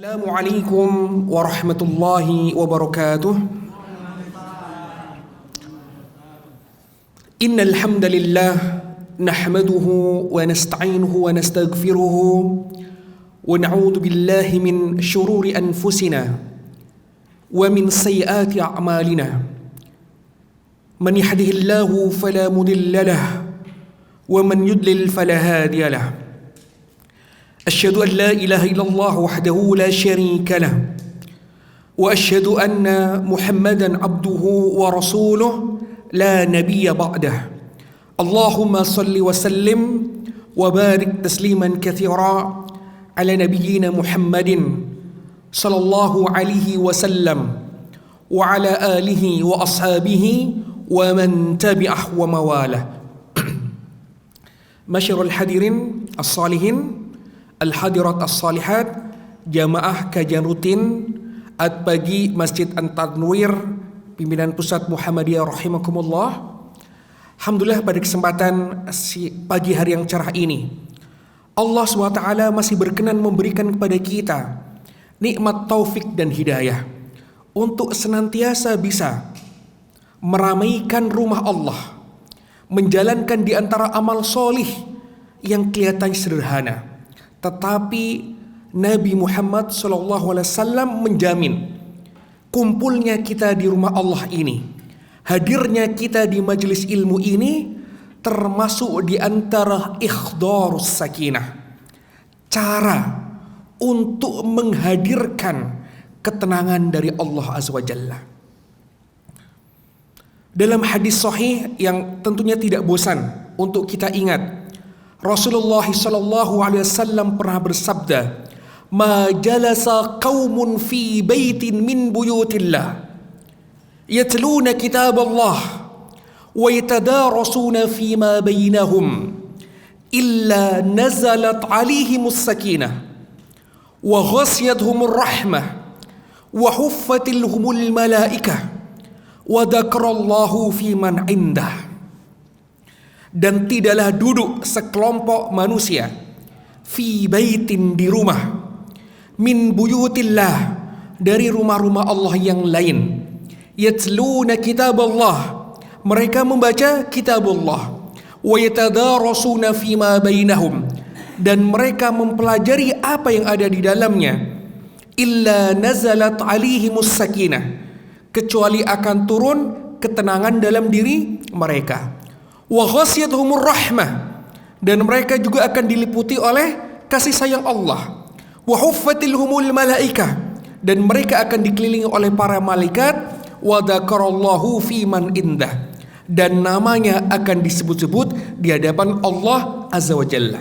Assalamualaikum warahmatullahi wabarakatuh. Innal hamdalillah nahmaduhu wa nasta'inuhu wa nastaghfiruhu wa na'udzu billahi min shururi anfusina wa min sayyiati a'malina. Man yahdihillahu fala mudilla lahu wa man yudlil fala hadiya lahu. أشهد أن لا إله إلا الله وحده لا شريك له وأشهد أن محمدا عبده ورسوله لا نبي بعده اللهم صل وسلم وبارك تسليما كثيرا على نبينا محمد صلى الله عليه وسلم وعلى آله وأصحابه ومن تبعه ومواله. معاشر الحاضرين الصالحين Al-hadirat as-salihat, jamaah kajian rutin at pagi Masjid An-Tanwir pimpinan pusat Muhammadiyah rahimakumullah. Alhamdulillah pada kesempatan pagi hari yang cerah ini Allah SWT masih berkenan memberikan kepada kita nikmat taufik dan hidayah untuk senantiasa bisa meramaikan rumah Allah, menjalankan di antara amal solih yang kelihatannya sederhana, tetapi Nabi Muhammad SAW menjamin kumpulnya kita di rumah Allah ini, hadirnya kita di majelis ilmu ini termasuk di antara ikhdarus sakinah, cara untuk menghadirkan ketenangan dari Allah Azza wa Jalla. Dalam hadis sahih yang tentunya tidak bosan untuk kita ingat, Rasulullah sallallahu alaihi wasallam pernah bersabda, "Ma jalasa qaumun fi baitin min buyutillah yatluna kitab Allah wa yatadarasuna fima bainahum illa nazalat alaihimus sakinah wa ghasiyatuhumur rahmah wa huffatilhumul malaikah wa dzakarallahu fi man indah." Dan tidaklah duduk sekelompok manusia fi baitin, di rumah, min buyutillah, dari rumah-rumah Allah yang lain, yatluna kitab Allah, mereka membaca kitab Allah, wa yatadarasuna fima bainahum, dan mereka mempelajari apa yang ada di dalamnya, illa nazalat alihimus sakinah, kecuali akan turun ketenangan dalam diri mereka, wa ghasyiyatuhumur rahmah, dan mereka juga akan diliputi oleh kasih sayang Allah, wa huffatilhumul malaikah, dan mereka akan dikelilingi oleh para malaikat, wa dzakarallahu fi man indah, dan namanya akan disebut-sebut di hadapan Allah Azza wa Jalla.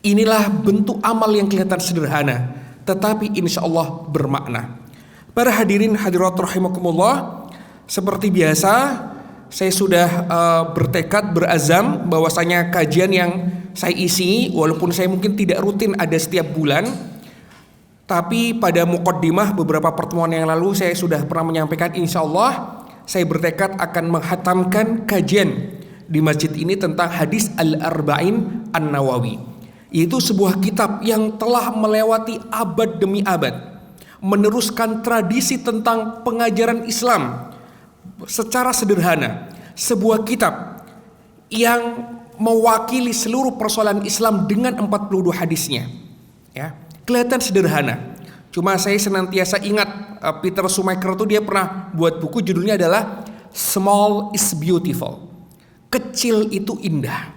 Inilah bentuk amal yang kelihatan sederhana tetapi insyaallah bermakna. Para hadirin hadirat rahimakumullah, seperti biasa saya sudah bertekad, berazam bahwasanya kajian yang saya isi, walaupun saya mungkin tidak rutin ada setiap bulan, tapi pada muqaddimah beberapa pertemuan yang lalu saya sudah pernah menyampaikan insyaallah saya bertekad akan menghatamkan kajian di masjid ini tentang hadis Al-Arba'in An-Nawawi, yaitu sebuah kitab yang telah melewati abad demi abad, meneruskan tradisi tentang pengajaran Islam secara sederhana, sebuah kitab yang mewakili seluruh persoalan Islam dengan 42 hadisnya. Ya, kelihatan sederhana. Cuma saya senantiasa ingat Peter Schumacher itu dia pernah buat buku judulnya adalah Small is Beautiful. Kecil itu indah.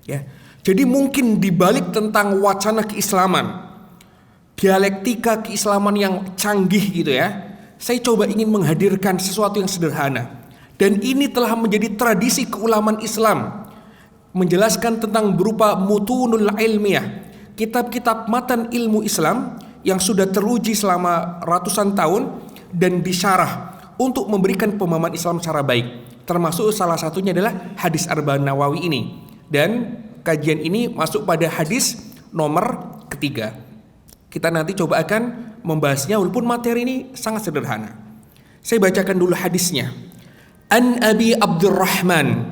Ya. Jadi mungkin dibalik tentang wacana keislaman, dialektika keislaman yang canggih gitu ya, saya coba ingin menghadirkan sesuatu yang sederhana. Dan ini telah menjadi tradisi keulamaan Islam, menjelaskan tentang berupa mutunul ilmiah, kitab-kitab matan ilmu Islam yang sudah teruji selama ratusan tahun dan disyarah untuk memberikan pemahaman Islam secara baik. Termasuk salah satunya adalah hadis Arba'in Nawawi ini. Dan kajian ini masuk pada hadis nomor ketiga. Kita nanti coba akan membahasnya, walaupun materi ini sangat sederhana. Saya bacakan dulu hadisnya. An Abi Abdurrahman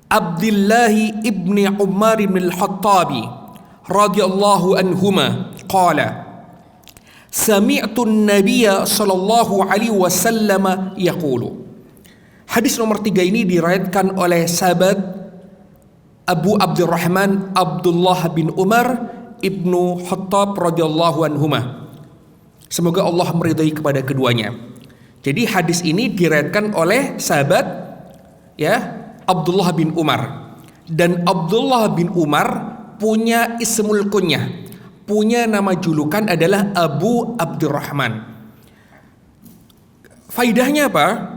Abdullah ibni Umar bin Al-Khattabi radhiyallahu anhuma qala Sami'tu an-nabiyya sallallahu alaihi wasallam yaqulu. Hadis nomor 3 ini diriwayatkan oleh sahabat Abu Abdurrahman Abdullah bin Umar ibnu Khattab radhiyallahu anhuma. Semoga Allah meridai kepada keduanya. Jadi hadis ini diriwayatkan oleh sahabat Abdullah bin Umar. Dan Abdullah bin Umar punya ismul kunyah, punya nama julukan adalah Abu Abdurrahman. Faidahnya apa?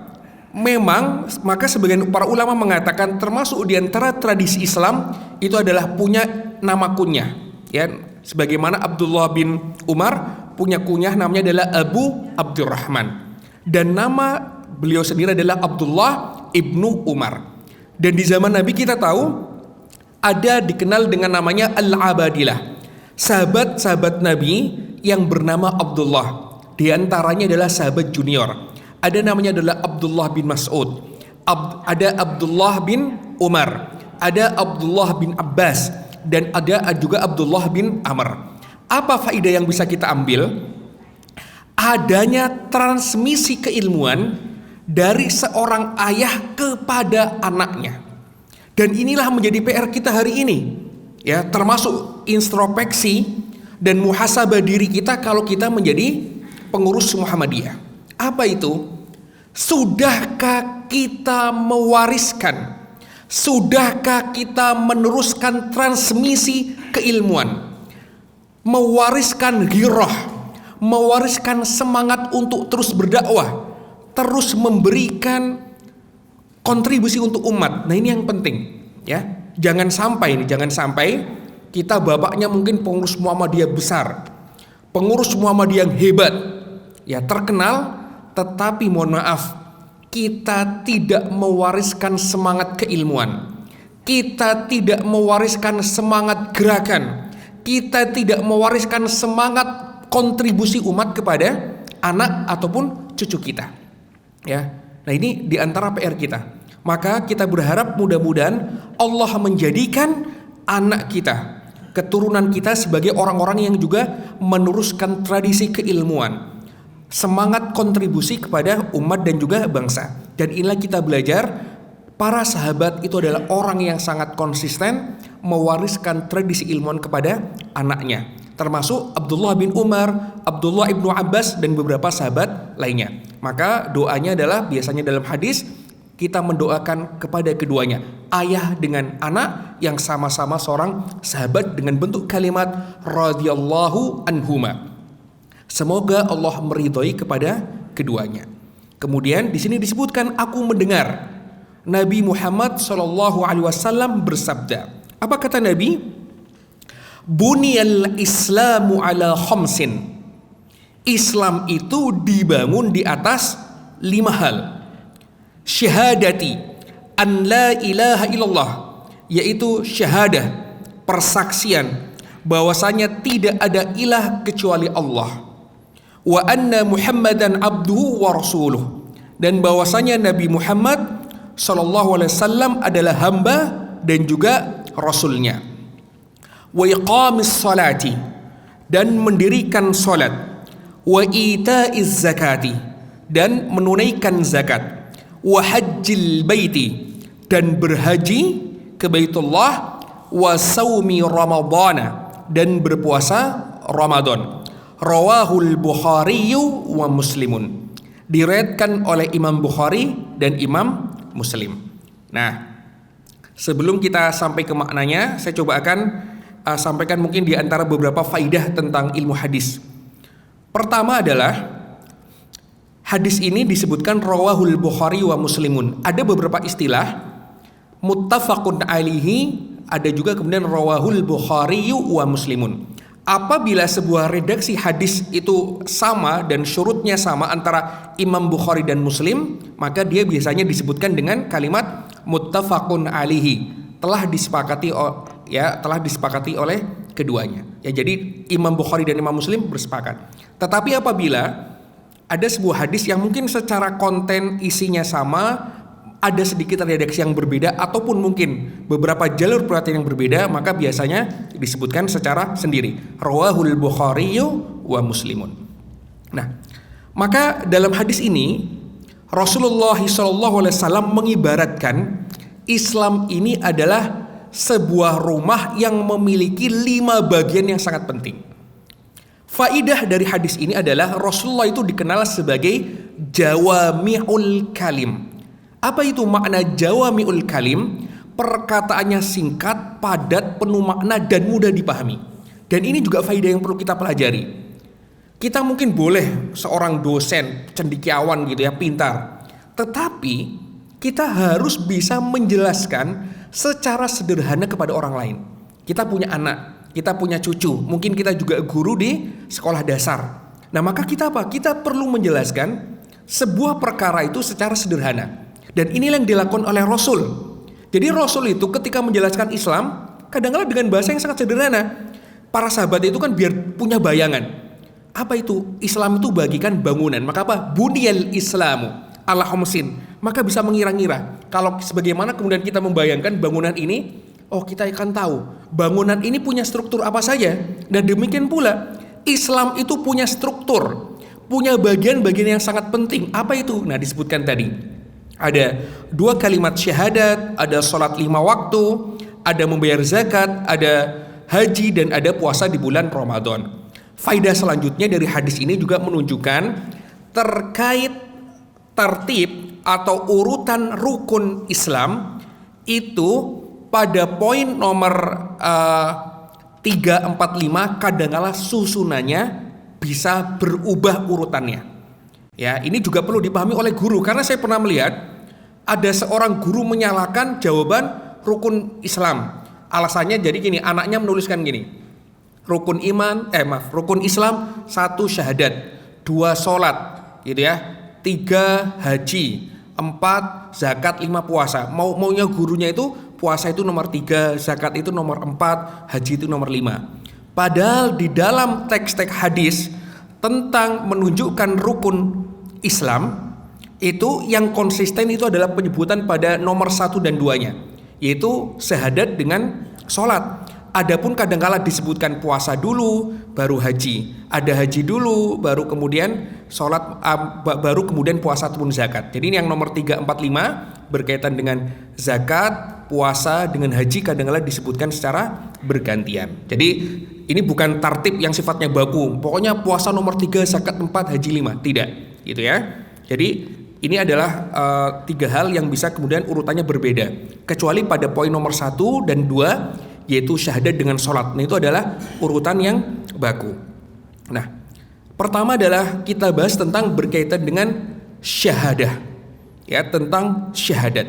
Memang maka sebagian para ulama mengatakan termasuk di antara tradisi Islam itu adalah punya nama kunyah, ya. Sebagaimana Abdullah bin Umar punya kunyah namanya adalah Abu Abdurrahman, dan nama beliau sendiri adalah Abdullah ibnu Umar. Dan di zaman Nabi kita tahu ada dikenal dengan namanya Al-Abadilah, sahabat-sahabat Nabi yang bernama Abdullah. Di antaranya adalah sahabat junior. Ada namanya adalah Abdullah bin Mas'ud, ada Abdullah bin Umar, ada Abdullah bin Abbas, dan ada juga Abdullah bin Amr. Apa faedah yang bisa kita ambil? Adanya transmisi keilmuan dari seorang ayah kepada anaknya. Dan inilah menjadi PR kita hari ini, ya, termasuk introspeksi dan muhasabah diri kita kalau kita menjadi pengurus Muhammadiyah. Apa itu? Sudahkah kita mewariskan, sudahkah kita meneruskan transmisi keilmuan, mewariskan ghirah, mewariskan semangat untuk terus berdakwah, terus memberikan kontribusi untuk umat. Nah, ini yang penting, ya. Jangan sampai kita bapaknya mungkin pengurus Muhammadiyah besar, pengurus Muhammadiyah yang hebat, ya, terkenal, tetapi mohon maaf, kita tidak mewariskan semangat keilmuan, kita tidak mewariskan semangat gerakan, kita tidak mewariskan semangat kontribusi umat kepada anak ataupun cucu kita, ya. Nah, ini diantara PR kita. Maka kita berharap mudah-mudahan Allah menjadikan anak kita, keturunan kita sebagai orang-orang yang juga meneruskan tradisi keilmuan, semangat kontribusi kepada umat dan juga bangsa. Dan inilah kita belajar, para sahabat itu adalah orang yang sangat konsisten mewariskan tradisi ilmuwan kepada anaknya, termasuk Abdullah bin Umar, Abdullah ibnu Abbas, dan beberapa sahabat lainnya. Maka doanya adalah biasanya dalam hadis kita mendoakan kepada keduanya, ayah dengan anak yang sama-sama seorang sahabat, dengan bentuk kalimat radhiyallahu anhuma. Semoga Allah meridhai kepada keduanya. Kemudian di sini disebutkan, aku mendengar Nabi Muhammad SAW bersabda. Apa kata Nabi? Buniyal Islamu ala khamsin. Islam itu dibangun di atas 5 hal. Syahadati an la ilaha illallah, yaitu syahadah, persaksian bahwasanya tidak ada ilah kecuali Allah. Wa anna Muhammadan abduhu wa rasuluh, dan bahwasanya Nabi Muhammad sallallahu alaihi wasallam adalah hamba dan juga rasulnya. Wa iqamis salati, dan mendirikan salat. Wa itaiz zakati, dan menunaikan zakat. Wa hajjil baiti, dan berhaji ke Baitullah. Wa saumi ramadana, dan berpuasa Ramadan. Rawahul Bukhari wa Muslimun, diriwayatkan oleh Imam Bukhari dan Imam Muslim. Nah, sebelum kita sampai ke maknanya, saya coba akan sampaikan mungkin di antara beberapa faidah tentang ilmu hadis. Pertama adalah hadis ini disebutkan rawahul Bukhari wa Muslimun. Ada beberapa istilah, muttafaqun alaihi, ada juga kemudian rawahul Bukhari wa Muslimun. Apabila sebuah redaksi hadis itu sama dan syurutnya sama antara Imam Bukhari dan Muslim, maka dia biasanya disebutkan dengan kalimat muttafaqun alaihi, telah disepakati oleh keduanya. Ya, jadi Imam Bukhari dan Imam Muslim bersepakat. Tetapi apabila ada sebuah hadis yang mungkin secara konten isinya sama, ada sedikit redaksi yang berbeda, ataupun mungkin beberapa jalur periwayatan yang berbeda, maka biasanya disebutkan secara sendiri. Rawahul Bukhari wa Muslimun. Nah, maka dalam hadis ini Rasulullah SAW mengibaratkan Islam ini adalah sebuah rumah yang memiliki 5 bagian yang sangat penting. Faidah dari hadis ini adalah Rasulullah itu dikenal sebagai jawami'ul kalim. Apa itu makna jawami'ul kalim? Perkataannya singkat, padat, penuh makna dan mudah dipahami. Dan ini juga faidah yang perlu kita pelajari. Kita mungkin boleh seorang dosen cendekiawan gitu ya, pintar. Tetapi kita harus bisa menjelaskan secara sederhana kepada orang lain. Kita punya anak, kita punya cucu, mungkin kita juga guru di sekolah dasar. Nah, maka kita apa? Kita perlu menjelaskan sebuah perkara itu secara sederhana. Dan inilah yang dilakukan oleh Rasul. Jadi Rasul itu ketika menjelaskan Islam, kadang-kadang dengan bahasa yang sangat sederhana. Para sahabat itu kan biar punya bayangan. Apa itu? Islam itu bagikan bangunan. Maka apa? Buniyal Islamu ala khamsin. Maka bisa mengira-ngira. Kalau sebagaimana kemudian kita membayangkan bangunan ini, oh kita akan tahu bangunan ini punya struktur apa saja. Dan demikian pula Islam itu punya struktur, punya bagian-bagian yang sangat penting. Apa itu? Nah, disebutkan tadi. Ada 2 kalimat syahadat, ada sholat 5 waktu, ada membayar zakat, ada haji, dan ada puasa di bulan Ramadan. Faidah selanjutnya dari hadis ini juga menunjukkan terkait tertib atau urutan rukun Islam itu pada poin nomor 3, 4, 5 kadangkala susunannya bisa berubah urutannya. Ya, ini juga perlu dipahami oleh guru karena saya pernah melihat ada seorang guru menyalahkan jawaban rukun Islam. Alasannya jadi gini, anaknya menuliskan gini. Rukun Islam 1 syahadat, 2 sholat gitu ya, 3 haji, 4 zakat, 5 puasa. Maunya gurunya itu puasa itu nomor 3, zakat itu nomor 4, haji itu nomor 5. Padahal di dalam teks-teks hadis tentang menunjukkan rukun Islam itu yang konsisten itu adalah penyebutan pada nomor 1 dan 2-nya, yaitu syahadat dengan sholat. Adapun kadangkala disebutkan puasa dulu, baru haji. Ada haji dulu, baru kemudian sholat, baru kemudian puasa ataupun zakat. Jadi ini yang nomor 3, 4, 5 berkaitan dengan zakat, puasa dengan haji kadangkala disebutkan secara bergantian. Jadi ini bukan tartib yang sifatnya baku. Pokoknya puasa nomor 3, zakat 4, haji 5. Tidak, gitu ya. Jadi ini adalah 3 hal yang bisa kemudian urutannya berbeda. Kecuali pada poin nomor 1 dan 2 yaitu syahadat dengan sholat. Nah, itu adalah urutan yang baku. Nah, pertama adalah kita bahas tentang berkaitan dengan syahadah, ya, tentang syahadat.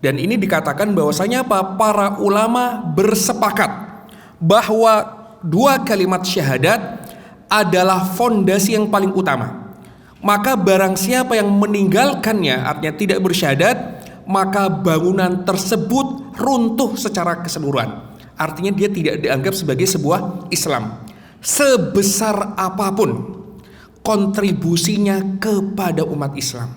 Dan ini dikatakan bahwasanya apa? Para ulama bersepakat bahwa 2 kalimat syahadat adalah fondasi yang paling utama. Maka barang siapa yang meninggalkannya, artinya tidak bersyahadat, maka bangunan tersebut runtuh secara keseluruhan. Artinya dia tidak dianggap sebagai sebuah Islam. Sebesar apapun kontribusinya kepada umat Islam.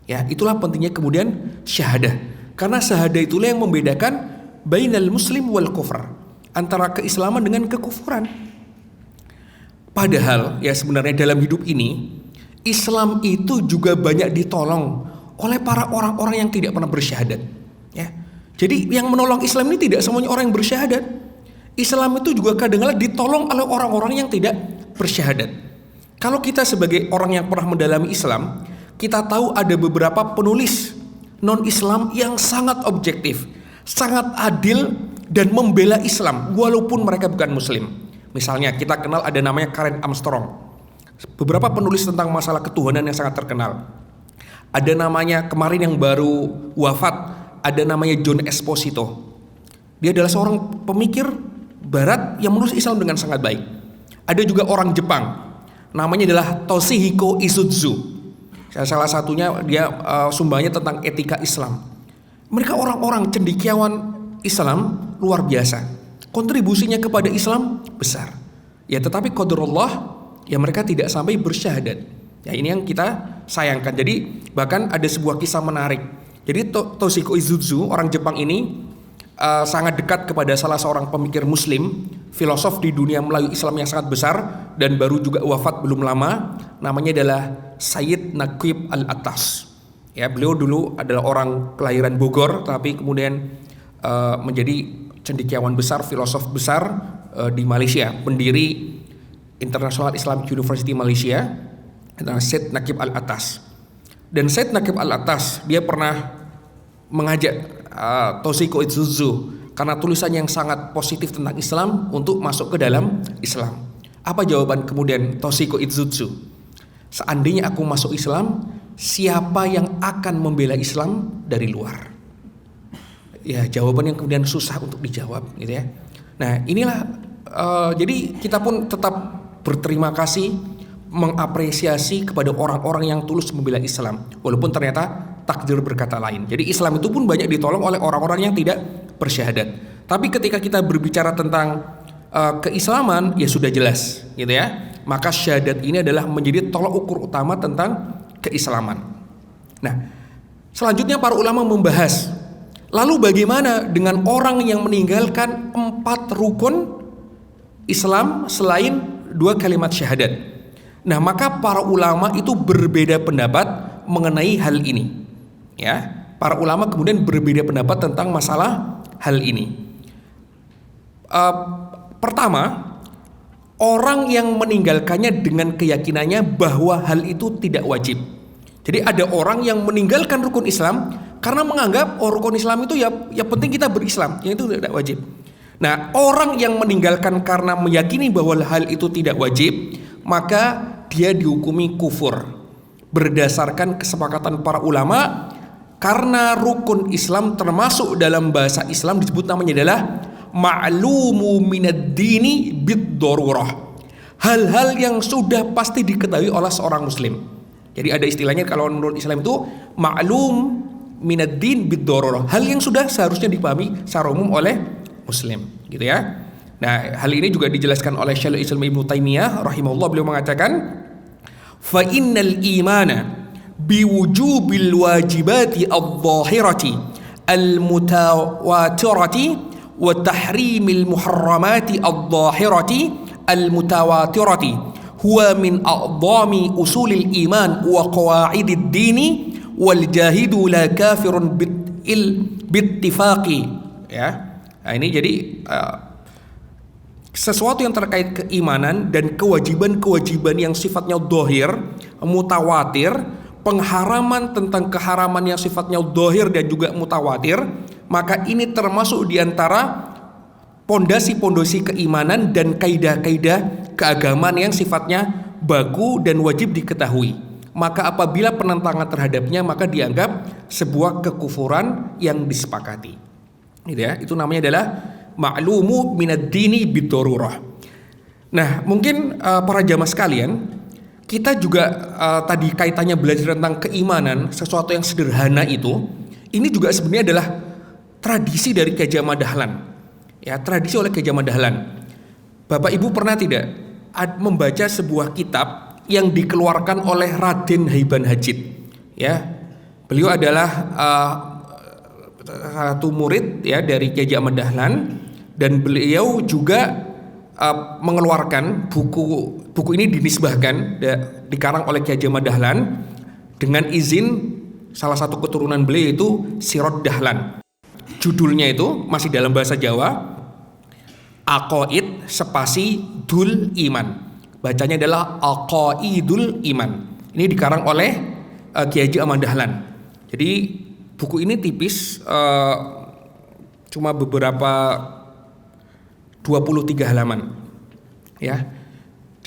Ya, itulah pentingnya kemudian syahadah. Karena syahadah itulah yang membedakan bainal muslim wal kufr, antara keislaman dengan kekufuran. Padahal ya sebenarnya dalam hidup ini Islam itu juga banyak ditolong oleh para orang-orang yang tidak pernah bersyahadat, ya. Jadi yang menolong Islam ini tidak semuanya orang yang bersyahadat. Islam itu juga kadang-kadang ditolong oleh orang-orang yang tidak bersyahadat. Kalau kita sebagai orang yang pernah mendalami Islam, kita tahu ada beberapa penulis non-Islam yang sangat objektif, sangat adil dan membela Islam walaupun mereka bukan Muslim. Misalnya kita kenal ada namanya Karen Armstrong. Beberapa penulis tentang masalah ketuhanan yang sangat terkenal. Ada namanya kemarin yang baru wafat, ada namanya John Esposito. Dia adalah seorang pemikir barat yang menulis Islam dengan sangat baik. Ada juga orang Jepang, namanya adalah Toshihiko Isutsu. Salah satunya dia sumbangnya tentang etika Islam. Mereka orang-orang cendekiawan Islam luar biasa. Kontribusinya kepada Islam besar. Ya, tetapi qadarullah, ya mereka tidak sampai bersyahadat. Ya, ini yang kita sayangkan. Jadi bahkan ada sebuah kisah menarik. Jadi Toshihiko Isutsu, orang Jepang ini sangat dekat kepada salah seorang pemikir Muslim, filosof di dunia Melayu Islam yang sangat besar dan baru juga wafat belum lama. namanya adalah Sayyid Naqib Al-Attas. Ya, beliau dulu adalah orang kelahiran Bogor, tapi kemudian menjadi cendekiawan besar, filosof besar di Malaysia, pendiri International Islamic University Malaysia, Sayyid Naqib Al-Attas. Dan Sayyid Naqib Al-Attas dia pernah mengajak Toshiko Itsuzu karena tulisan yang sangat positif tentang Islam untuk masuk ke dalam Islam. Apa jawaban kemudian Toshiko Itsuzu? Seandainya aku masuk Islam, siapa yang akan membela Islam dari luar? Ya, jawaban yang kemudian susah untuk dijawab, gitu ya. Nah, inilah jadi kita pun tetap berterima kasih, mengapresiasi kepada orang-orang yang tulus membela Islam, walaupun ternyata takdir berkata lain. Jadi Islam itu pun banyak ditolong oleh orang-orang yang tidak bersyahadat. Tapi ketika kita berbicara tentang keislaman, ya sudah jelas, gitu ya. Maka syahadat ini adalah menjadi tolak ukur utama tentang keislaman. Nah, selanjutnya para ulama membahas, lalu bagaimana dengan orang yang meninggalkan 4 rukun Islam selain 2 kalimat syahadat? Nah, maka para ulama itu berbeda pendapat mengenai hal ini. Ya, para ulama kemudian berbeda pendapat tentang masalah hal ini. Pertama, orang yang meninggalkannya dengan keyakinannya bahwa hal itu tidak wajib. Jadi ada orang yang meninggalkan rukun Islam karena menganggap rukun Islam itu ya penting kita berislam, yang itu tidak wajib. Nah, orang yang meninggalkan karena meyakini bahwa hal itu tidak wajib, maka dia dihukumi kufur berdasarkan kesepakatan para ulama, karena rukun Islam termasuk dalam bahasa Islam disebut namanya adalah ma'lumu minad dini bid-darurah. Hal-hal yang sudah pasti diketahui oleh seorang muslim. Jadi ada istilahnya kalau menurut Islam itu ma'lum minad din bid-darurah. Hal yang sudah seharusnya dipahami secara umum oleh muslim, gitu ya. Nah, hal ini juga dijelaskan oleh Syekhul Islam Ibnu Taimiyah rahimahullah. Beliau mengatakan, fa innal imana biwujubil wajibati adh-dhahirati al-mutawatirati wa tahrimil muharramati adh-dhahirati al-mutawatirati huwa min a'dhami usulil iman wa qawaidid dini wal jahidu la kafirun bittifaqi. Ya. Nah, ini jadi sesuatu yang terkait keimanan dan kewajiban-kewajiban yang sifatnya dhahir, mutawatir, pengharaman tentang keharaman yang sifatnya dhahir dan juga mutawatir, maka ini termasuk diantara pondasi-pondasi keimanan dan kaidah-kaidah keagamaan yang sifatnya baku dan wajib diketahui. Maka apabila penentangan terhadapnya, maka dianggap sebuah kekufuran yang disepakati. Gitu ya, itu namanya adalah ma'lumu minad dini bid-darurah. Nah, mungkin para jamaah sekalian, kita juga tadi kaitannya belajar tentang keimanan, sesuatu yang sederhana itu, ini juga sebenarnya adalah tradisi dari Kiai Haji Ahmad Dahlan. Ya, tradisi oleh Kiai Haji Ahmad Dahlan. Bapak Ibu pernah tidak membaca sebuah kitab yang dikeluarkan oleh Raden Haiban Hajid? Ya, beliau adalah satu murid ya dari Kiai Haji Ahmad Dahlan, dan beliau juga mengeluarkan buku ini dinisbahkan dikarang oleh Kiai Haji Ahmad Dahlan dengan izin salah satu keturunan beliau yaitu Sirot Dahlan. Judulnya itu masih dalam bahasa Jawa, Aqaid spasi Dul Iman. Bacanya adalah Aqaidul Iman. Ini dikarang oleh Kiai Haji Ahmad Dahlan. Jadi buku ini tipis, cuma beberapa 23 halaman. Ya.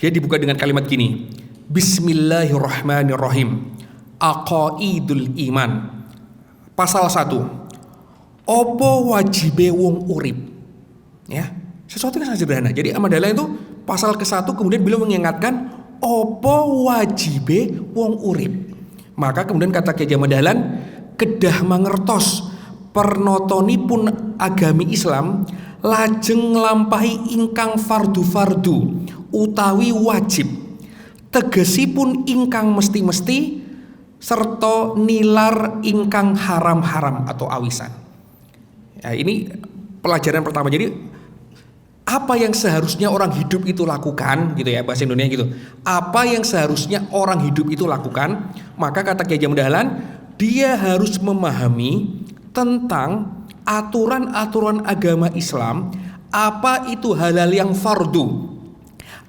Dia dibuka dengan kalimat gini, Bismillahirrahmanirrahim. Aqaidul Iman. Pasal 1. Opo wajibe wong urip. Ya, sesuatu yang sangat sederhana. Jadi Ahmad Dahlan itu pasal ke-1 kemudian beliau mengingatkan opo wajibe wong urip. Maka kemudian kata Kiai Ahmad Dahlan, kedah mangertos pernotonipun agami Islam lajeng nglampahi ingkang fardu-fardu utawi wajib, tegesipun ingkang mesti-mesti serta nilar ingkang haram-haram atau awisan. Ya, ini pelajaran pertama. Jadi apa yang seharusnya orang hidup itu lakukan gitu ya, bahasa Indonesia gitu. Apa yang seharusnya orang hidup itu lakukan, maka kata Kiai Haji Dahlan, dia harus memahami tentang aturan-aturan agama Islam, apa itu hal-hal yang fardu,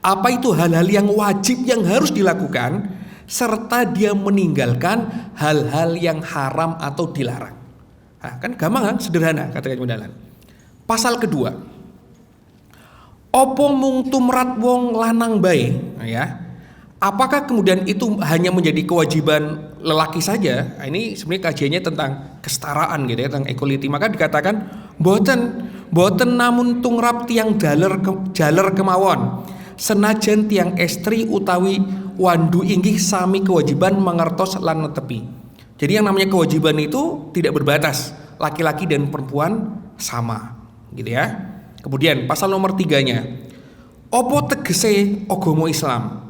apa itu hal-hal yang wajib yang harus dilakukan, serta dia meninggalkan hal-hal yang haram atau dilarang. Nah, kan gampang kan, sederhana kata Kiai Haji Dahlan. Pasal kedua, opo mung tumrat wong lanang bae, ya. Apakah kemudian itu hanya menjadi kewajiban lelaki saja? Nah, ini sebenarnya kajiannya tentang kesetaraan gitu ya, tentang equality. Maka dikatakan boten namun tungrap tiang jaler kemawon. Senajan tiang estri utawi wandu inggih sami kewajiban mangertos lan netepi. Jadi yang namanya kewajiban itu tidak berbatas, laki-laki dan perempuan sama, gitu ya. Kemudian pasal nomor 3-nya, opo tegese agama Islam?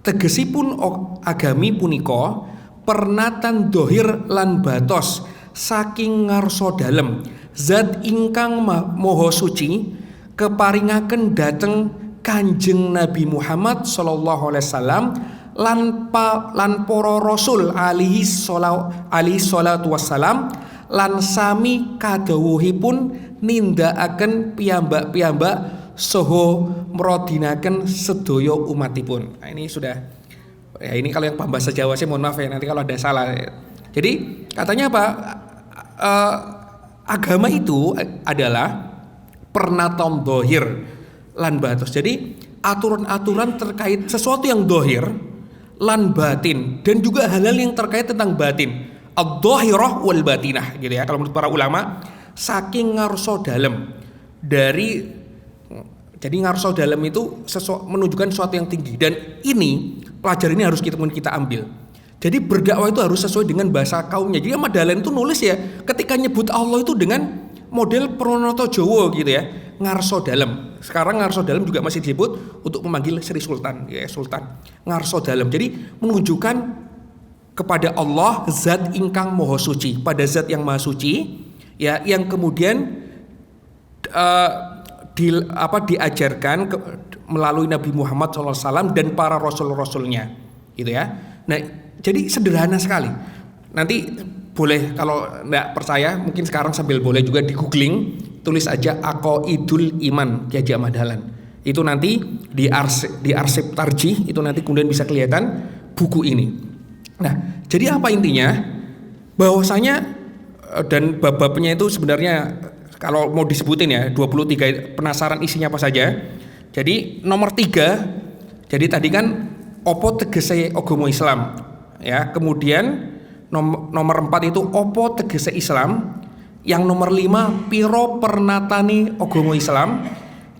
Tegesipun agami punika pernatan dohir lan batos saking ngarsa dalem zat ingkang moho suci keparingaken dhateng Kanjeng Nabi Muhammad sallallahu alaihi wasallam lan para rasul alaihi salatu wassalam lan sami kadhawuhipun nindakaken piyambak-piyambak soho merodinaken sedaya umatipun. Nah, ini sudah ya, ini kalau yang bahasa Jawa sih mohon maaf ya, nanti kalau ada salah. Jadi katanya apa? Agama itu adalah pernaton dohir lan batos. Jadi aturan-aturan terkait sesuatu yang dohir lan batin, dan juga hal-hal yang terkait tentang batin, ad-dhahirah wal batinah gitu ya, kalau menurut para ulama, saking ngarsa dalem. Jadi ngarsa dalem itu menunjukkan sesuatu yang tinggi, dan ini pelajaran ini harus kita ambil. Jadi berdakwah itu harus sesuai dengan bahasa kaumnya. Jadi Ahmad Dahlan itu nulis ya, ketika nyebut Allah itu dengan model Pronoto Jawa gitu ya, ngarsa dalem. Sekarang ngarsa dalem juga masih disebut untuk memanggil Sri Sultan, ya Sultan. Ngarsa dalem. Jadi menunjukkan kepada Allah zat ingkang moho suci, pada zat yang maha suci, ya, yang kemudian diajarkan melalui Nabi Muhammad SAW dan para rasul-rasulnya, gitu ya. Nah, jadi sederhana sekali. Nanti boleh kalau nggak percaya, mungkin sekarang sambil boleh juga di googling, tulis aja Aqaidul Iman Kiai Haji Dahlan. Itu nanti di arsip Tarjih itu nanti kemudian bisa kelihatan buku ini. Nah, jadi apa intinya? Bahwasanya dan bab-babnya itu sebenarnya kalau mau disebutin ya 23, penasaran isinya apa saja. Jadi nomor 3, jadi tadi kan opo tegese agama Islam ya. Kemudian nomor 4 itu opo tegese Islam. Yang nomor 5 piro pernatane agama Islam.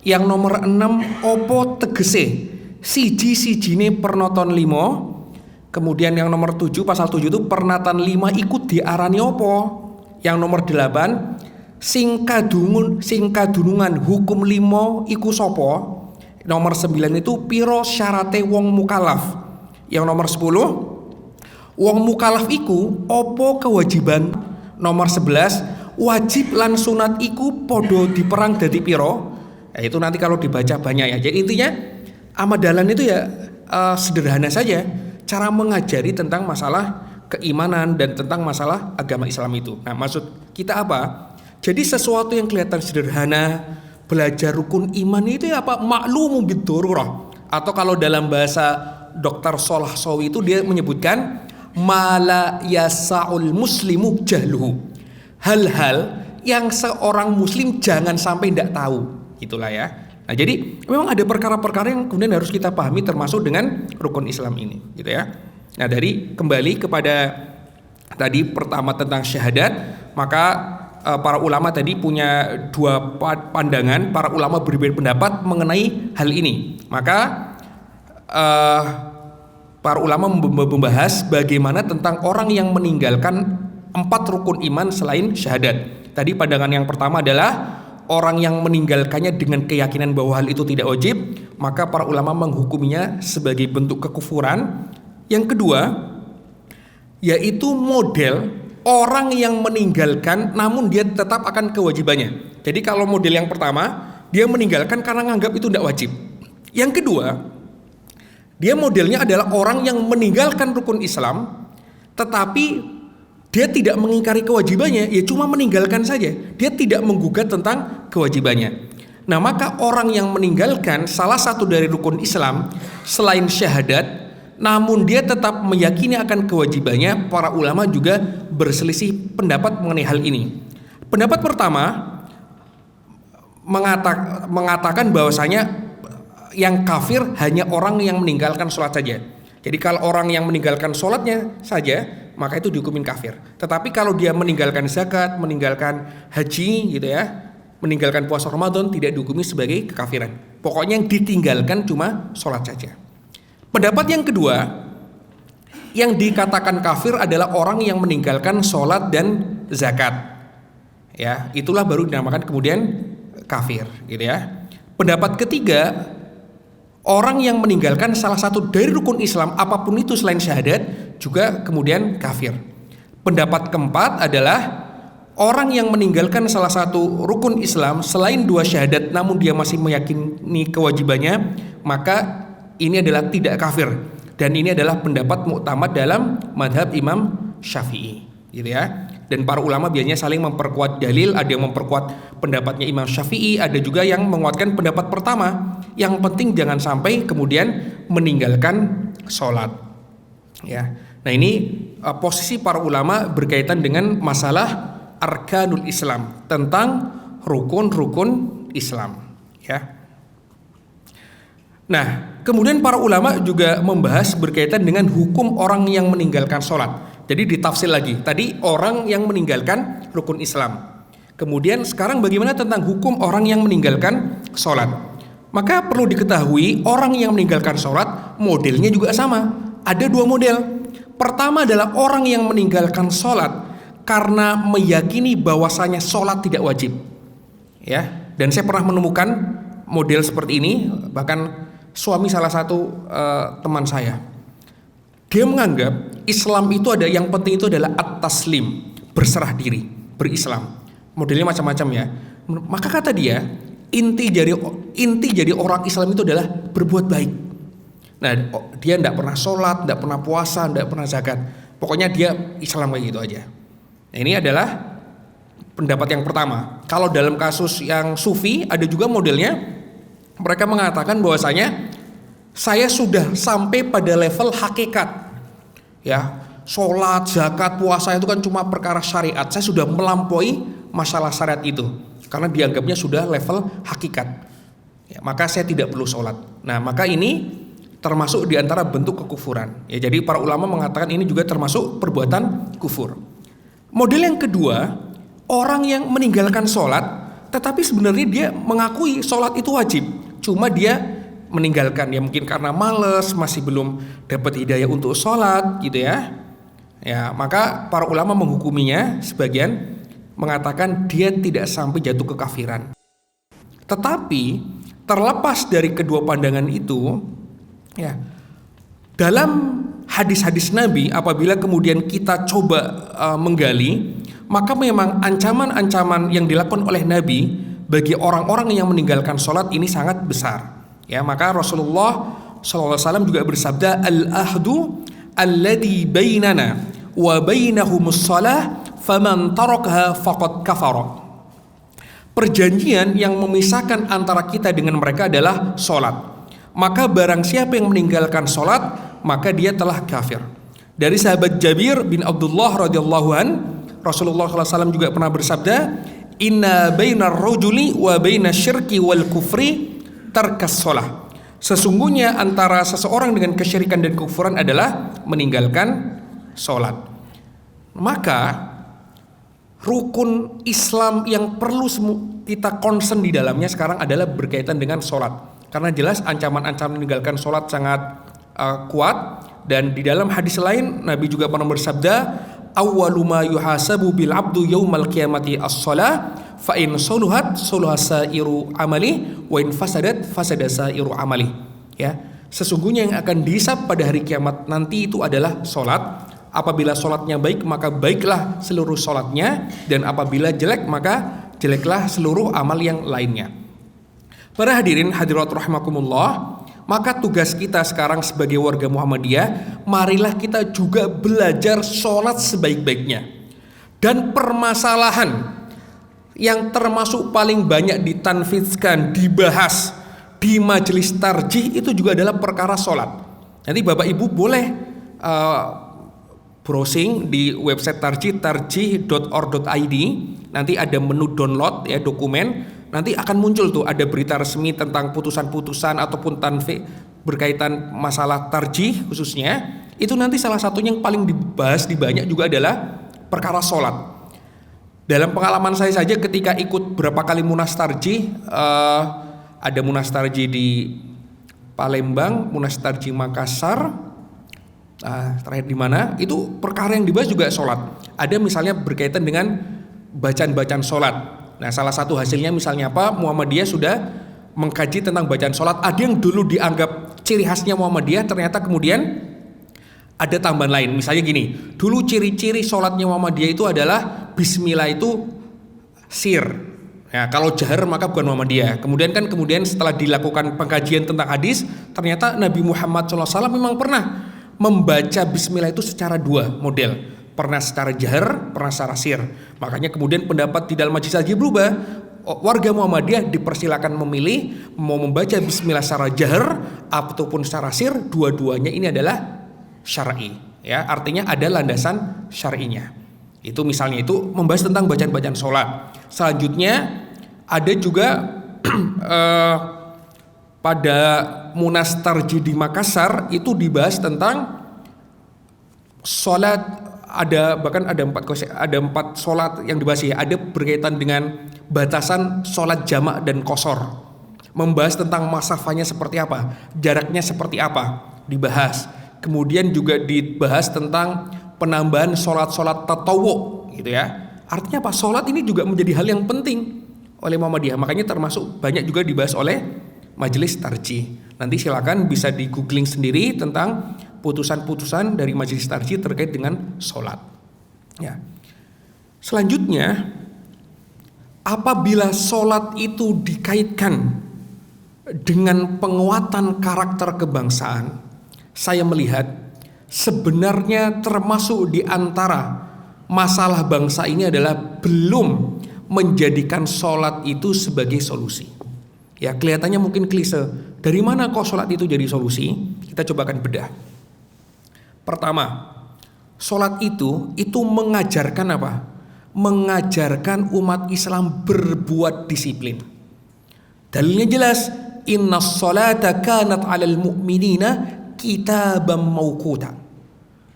Yang nomor 6 opo tegese siji-sijine pernoton 5. Kemudian yang nomor 7, pasal 7 itu pernatan 5 ikut diarani opo. Yang nomor 8 sing kadunungan hukum 5 iku sapa. Nomor 9 itu piro syarate wong mukalaf. Yang nomor 10 wong mukalaf iku opo kewajiban. Nomor 11 wajib lan sunat iku podo diperang dadi piro. Ya, itu nanti kalau dibaca banyak ya. Jadi intinya Ahmad Dahlan itu ya sederhana saja cara mengajari tentang masalah keimanan dan tentang masalah agama Islam itu. Nah, maksud kita apa? Jadi sesuatu yang kelihatan sederhana, belajar rukun iman itu ya apa? Maklumu biddarurah. Atau kalau dalam bahasa Dr. Solah Sawi itu dia menyebutkan mala yasaul muslimu jahluhu. Hal-hal yang seorang muslim jangan sampai tidak tahu, itulah ya. Nah, jadi memang ada perkara-perkara yang kemudian harus kita pahami termasuk dengan rukun Islam ini, gitu ya. Nah, dari kembali kepada tadi pertama tentang syahadat, maka para ulama tadi punya 2 pandangan. Para ulama berbeda pendapat mengenai hal ini. Maka para ulama membahas bagaimana tentang orang yang meninggalkan 4 rukun iman selain syahadat. Tadi pandangan yang pertama adalah orang yang meninggalkannya dengan keyakinan bahwa hal itu tidak wajib, maka para ulama menghukuminya sebagai bentuk kekufuran. Yang kedua, yaitu model orang yang meninggalkan namun dia tetap akan kewajibannya. Jadi kalau model yang pertama, dia meninggalkan karena nganggap itu tidak wajib. Yang kedua, dia modelnya adalah orang yang meninggalkan rukun Islam, tetapi dia tidak mengingkari kewajibannya, ya cuma meninggalkan saja. Dia tidak menggugat tentang kewajibannya. Nah, maka orang yang meninggalkan salah satu dari rukun Islam selain syahadat, namun dia tetap meyakini akan kewajibannya, para ulama juga berselisih pendapat mengenai hal ini. Pendapat pertama mengatakan bahwasanya yang kafir hanya orang yang meninggalkan sholat saja. Jadi kalau orang yang meninggalkan sholatnya saja, maka itu dihukumin kafir. Tetapi kalau dia meninggalkan zakat, meninggalkan haji gitu ya, meninggalkan puasa Ramadan, tidak dihukumi sebagai kekafiran. Pokoknya yang ditinggalkan cuma sholat saja. Pendapat yang kedua, yang dikatakan kafir adalah orang yang meninggalkan sholat dan zakat. Ya, itulah baru dinamakan kemudian kafir gitu ya. Pendapat ketiga, orang yang meninggalkan salah satu dari rukun Islam apapun itu selain syahadat juga kemudian kafir. Pendapat keempat adalah orang yang meninggalkan salah satu rukun Islam selain 2 syahadat namun dia masih meyakini kewajibannya, maka ini adalah tidak kafir. Dan ini adalah pendapat muktamad dalam madhab Imam Syafi'i gitu ya. Dan para ulama biasanya saling memperkuat dalil, ada yang memperkuat pendapatnya Imam Syafi'i, ada juga yang menguatkan pendapat pertama. Yang penting jangan sampai kemudian meninggalkan sholat. Ya, nah ini posisi para ulama berkaitan dengan masalah arkanul Islam, tentang rukun-rukun Islam. Ya. Nah, kemudian para ulama juga membahas berkaitan dengan hukum orang yang meninggalkan sholat. Jadi ditafsir lagi. Tadi orang yang meninggalkan rukun Islam. Kemudian sekarang bagaimana tentang hukum orang yang meninggalkan sholat? Maka perlu diketahui orang yang meninggalkan sholat modelnya juga sama. Ada 2 model. Pertama adalah orang yang meninggalkan sholat karena meyakini bahwasanya sholat tidak wajib. Ya, dan saya pernah menemukan model seperti ini. Bahkan suami salah satu teman saya, dia menganggap Islam itu ada yang penting itu adalah at-taslim, berserah diri, berislam. Modelnya macam-macam ya. Maka kata dia, inti jadi orang Islam itu adalah berbuat baik. Nah, dia tidak pernah sholat, tidak pernah puasa, tidak pernah zakat. Pokoknya dia Islam kayak gitu aja. Nah, ini adalah pendapat yang pertama. Kalau dalam kasus yang sufi ada juga modelnya, mereka mengatakan bahwasanya saya sudah sampai pada level hakikat. Ya, sholat, zakat, puasa itu kan cuma perkara syariat. Saya sudah melampaui masalah syariat itu karena dianggapnya sudah level hakikat. Ya, maka saya tidak perlu sholat. Nah, maka ini termasuk diantara bentuk kekufuran. Ya, jadi para ulama mengatakan ini juga termasuk perbuatan kufur. Model yang kedua, orang yang meninggalkan sholat, tetapi sebenarnya dia mengakui sholat itu wajib. Cuma dia meninggalkan, ya mungkin karena malas, masih belum dapat hidayah untuk sholat gitu ya. Ya, maka para ulama menghukuminya, sebagian mengatakan dia tidak sampai jatuh kekafiran. Tetapi terlepas dari kedua pandangan itu, ya, dalam hadis-hadis Nabi apabila kemudian kita coba menggali, maka memang ancaman-ancaman yang dilakukan oleh Nabi bagi orang-orang yang meninggalkan sholat ini sangat besar. Ya, maka Rasulullah SAW juga bersabda, al-ahdu alladhi bainana wa bainahumus shalah faman tarakaha faqad kafara. Perjanjian yang memisahkan antara kita dengan mereka adalah sholat. Maka barang siapa yang meninggalkan sholat, maka dia telah kafir. Dari sahabat Jabir bin Abdullah radhiyallahu an, Rasulullah SAW juga pernah bersabda, inna bainar rajuli wa bainasy syirki wal kufri tarkas sholah. Sesungguhnya antara seseorang dengan kesyirikan dan kekufuran adalah meninggalkan sholat. Maka rukun Islam yang perlu kita concern di dalamnya sekarang adalah berkaitan dengan sholat. Karena jelas ancaman-ancaman meninggalkan sholat sangat kuat. Dan di dalam hadis lain Nabi juga pernah bersabda, awwalu ma yuhasabu bil abdu yaumal qiyamati as-shalah fa in soluhat soluha sairu amali wa in fasadat fasada sairu amali. Ya, sesungguhnya yang akan dihisab pada hari kiamat nanti itu adalah sholat. Apabila sholatnya baik maka baiklah seluruh sholatnya, dan apabila jelek maka jeleklah seluruh amal yang lainnya. Para hadirin hadirat rahimakumullah, maka tugas kita sekarang sebagai warga Muhammadiyah, marilah kita juga belajar sholat sebaik-baiknya. Dan permasalahan yang termasuk paling banyak ditanfizkan, dibahas di majelis tarjih itu juga adalah perkara sholat. Nanti Bapak Ibu boleh browsing di website tarjih.org.id. Nanti ada menu download ya dokumen. Nanti akan muncul tuh ada berita resmi tentang putusan-putusan ataupun tanfi berkaitan masalah tarjih khususnya. Itu nanti salah satunya yang paling dibahas di banyak juga adalah perkara sholat. Dalam pengalaman saya saja ketika ikut berapa kali munas tarjih, ada munas tarjih di Palembang, munas tarjih Makassar, terakhir di mana? Itu perkara yang dibahas juga sholat. Ada misalnya berkaitan dengan bacaan-bacaan sholat. Nah, salah satu hasilnya misalnya apa? Muhammadiyah sudah mengkaji tentang bacaan sholat. Ada yang dulu dianggap ciri khasnya Muhammadiyah, ternyata kemudian ada tambahan lain. Misalnya gini, dulu ciri-ciri sholatnya Muhammadiyah itu adalah Bismillah itu sir. Ya, kalau jahar maka bukan Muhammadiyah. Kemudian setelah dilakukan pengkajian tentang hadis, ternyata Nabi Muhammad SAW memang pernah membaca Bismillah itu secara dua model. Pernah secara jahar, pernah secara sir. Makanya kemudian pendapat di dalam majelis tarjih berubah. Warga Muhammadiyah dipersilakan memilih mau membaca Bismillah secara jahar ataupun secara sir, dua-duanya ini adalah syar'i. Ya, artinya ada landasan syar'inya. Itu misalnya itu membahas tentang bacaan-bacaan sholat. Selanjutnya ada juga pada munas tarjih di Makassar itu dibahas tentang sholat. Bahkan ada empat sholat yang dibahas ya. Ada berkaitan dengan batasan sholat jamak dan qashar. Membahas tentang masafahnya seperti apa, jaraknya seperti apa, dibahas. Kemudian juga dibahas tentang penambahan sholat-sholat tatawwu gitu ya. Artinya apa? Sholat ini juga menjadi hal yang penting oleh Muhammadiyah. Makanya termasuk banyak juga dibahas oleh majelis tarjih. Nanti silakan bisa di googling sendiri tentang putusan-putusan dari majelis tarjih terkait dengan sholat. Ya. Selanjutnya, apabila sholat itu dikaitkan dengan penguatan karakter kebangsaan, saya melihat sebenarnya termasuk di antara masalah bangsa ini adalah belum menjadikan sholat itu sebagai solusi. Ya, kelihatannya mungkin klise. Dari mana kok sholat itu jadi solusi? Kita coba akan bedah. Pertama, sholat itu mengajarkan apa? Mengajarkan umat Islam berbuat disiplin. Dalilnya jelas, innas sholata kanat 'alal mu'minina kitaban mauquta.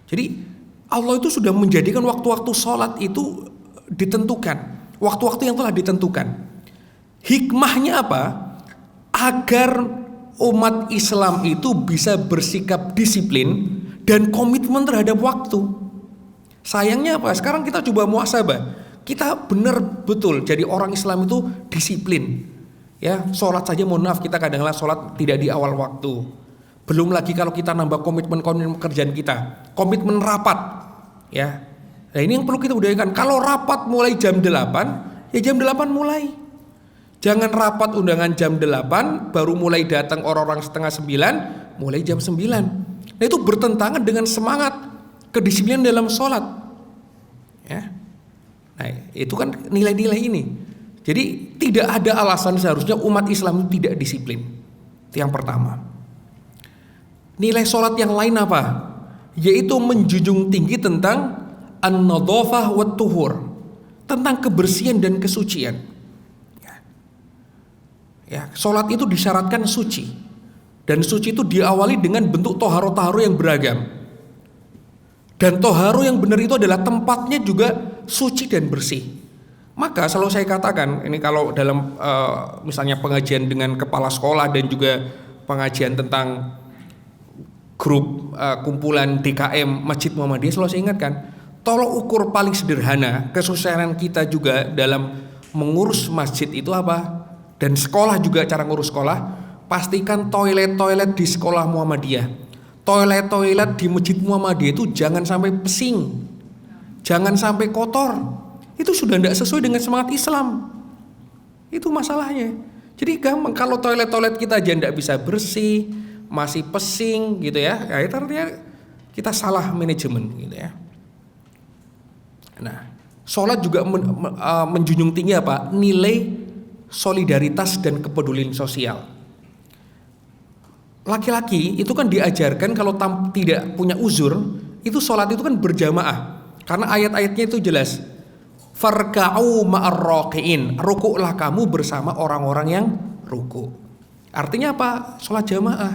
Jadi Allah itu sudah menjadikan waktu-waktu sholat itu ditentukan, waktu-waktu yang telah ditentukan. Hikmahnya apa? Agar umat Islam itu bisa bersikap disiplin dan komitmen terhadap waktu. Sayangnya apa? Sekarang kita coba muhasabah. Kita benar betul jadi orang Islam itu disiplin. Ya, sholat saja mohon maaf kita kadang-kadang sholat tidak di awal waktu. Belum lagi kalau kita nambah komitmen kerjaan kita, komitmen rapat. Ya. Nah, ini yang perlu kita udahakan. Kalau rapat mulai jam 8, ya jam 8 mulai. Jangan rapat undangan jam 8 baru mulai datang orang-orang setengah 9, mulai jam 9. Nah, itu bertentangan dengan semangat kedisiplinan dalam sholat. Ya. Nah, itu kan nilai-nilai ini. Jadi tidak ada alasan seharusnya umat Islam tidak disiplin. Itu yang pertama. Nilai sholat yang lain apa? Yaitu menjunjung tinggi tentang an-nadhafah wa tuhur, tentang kebersihan dan kesucian. Ya, sholat itu disyaratkan suci. Dan suci itu diawali dengan bentuk toharo-toharo yang beragam. Dan toharo yang benar itu adalah tempatnya juga suci dan bersih. Maka selalu saya katakan, ini kalau dalam misalnya pengajian dengan kepala sekolah dan juga pengajian tentang grup kumpulan DKM Masjid Muhammadiyah, selalu saya ingatkan, tolong ukur paling sederhana kesuksesan kita juga dalam mengurus masjid itu apa? Dan sekolah juga cara ngurus sekolah. Pastikan toilet-toilet di sekolah Muhammadiyah, toilet-toilet di Masjid Muhammadiyah itu jangan sampai pesing, jangan sampai kotor. Itu sudah tidak sesuai dengan semangat Islam. Itu masalahnya. Jadi gampang kalau toilet kita aja nggak bisa bersih, masih pesing gitu ya. Ya itu artinya kita salah manajemen gitu ya. Nah, sholat juga menjunjung tinggi apa? Nilai solidaritas dan kepedulian sosial. Laki-laki itu kan diajarkan kalau tidak punya uzur, itu sholat itu kan berjamaah. Karena ayat-ayatnya itu jelas. Farka'u ma'ar raqiin, rukuklah kamu bersama orang-orang yang ruku. Artinya apa? Sholat jamaah.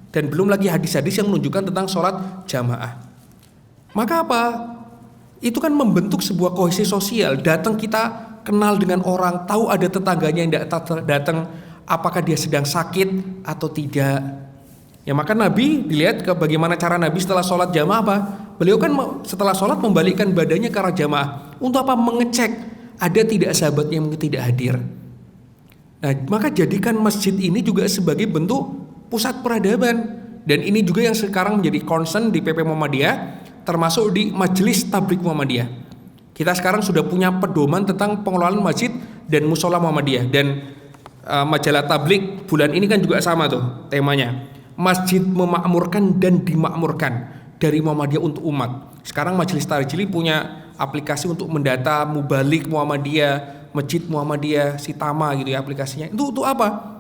Dan belum lagi hadis-hadis yang menunjukkan tentang sholat jamaah. Maka apa? Itu kan membentuk sebuah kohesi sosial. Datang kita kenal dengan orang, tahu ada tetangganya yang datang, apakah dia sedang sakit atau tidak. Ya maka Nabi dilihat ke bagaimana cara Nabi setelah sholat jamaah apa? Beliau kan setelah sholat membalikkan badannya ke arah jamaah. Untuk apa? Mengecek ada tidak sahabat yang mungkin tidak hadir. Nah maka jadikan masjid ini juga sebagai bentuk pusat peradaban. Dan ini juga yang sekarang menjadi concern di PP Muhammadiyah, termasuk di Majelis Tabligh Muhammadiyah. Kita sekarang sudah punya pedoman tentang pengelolaan masjid dan musola Muhammadiyah. Dan majalah Tabligh bulan ini kan juga sama tuh temanya. Masjid memakmurkan dan dimakmurkan, dari Muhammadiyah untuk umat. Sekarang Majelis Tarjili punya aplikasi untuk mendata mubalik Muhammadiyah, masjid Muhammadiyah, Sitama gitu ya aplikasinya. Itu untuk apa?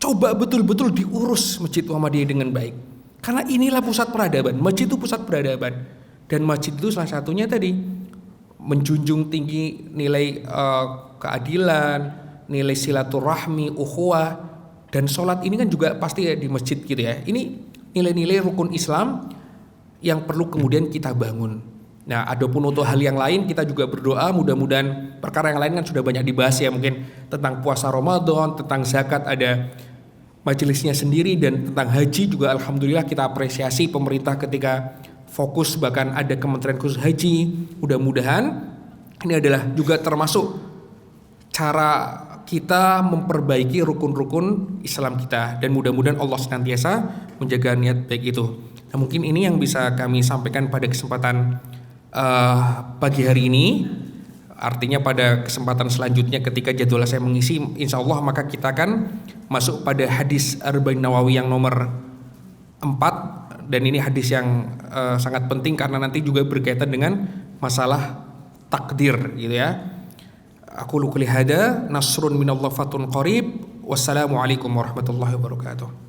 Coba betul-betul diurus masjid Muhammadiyah dengan baik. Karena inilah pusat peradaban. Masjid itu pusat peradaban. Dan masjid itu salah satunya tadi menjunjung tinggi nilai keadilan, nilai silaturahmi, ukhuwah. Dan sholat ini kan juga pasti ya di masjid gitu ya. Ini nilai-nilai rukun Islam yang perlu kemudian kita bangun. Nah, adapun untuk hal yang lain kita juga berdoa mudah-mudahan perkara yang lain kan sudah banyak dibahas ya, mungkin tentang puasa Ramadan, tentang zakat ada majelisnya sendiri, dan tentang haji juga alhamdulillah kita apresiasi pemerintah ketika fokus, bahkan ada Kementerian Khusus Haji. Mudah-mudahan ini adalah juga termasuk cara kita memperbaiki rukun-rukun Islam kita, dan mudah-mudahan Allah senantiasa menjaga niat baik itu. Nah, mungkin ini yang bisa kami sampaikan pada kesempatan pagi hari ini. Artinya pada kesempatan selanjutnya ketika jadwal saya mengisi, insya Allah maka kita akan masuk pada hadis Arba'in Nawawi yang nomor 4. Dan ini hadis yang sangat penting karena nanti juga berkaitan dengan masalah takdir gitu ya. Aku qouli hada, nasrun minallah fatun qarib. Wassalamualaikum warahmatullahi wabarakatuh.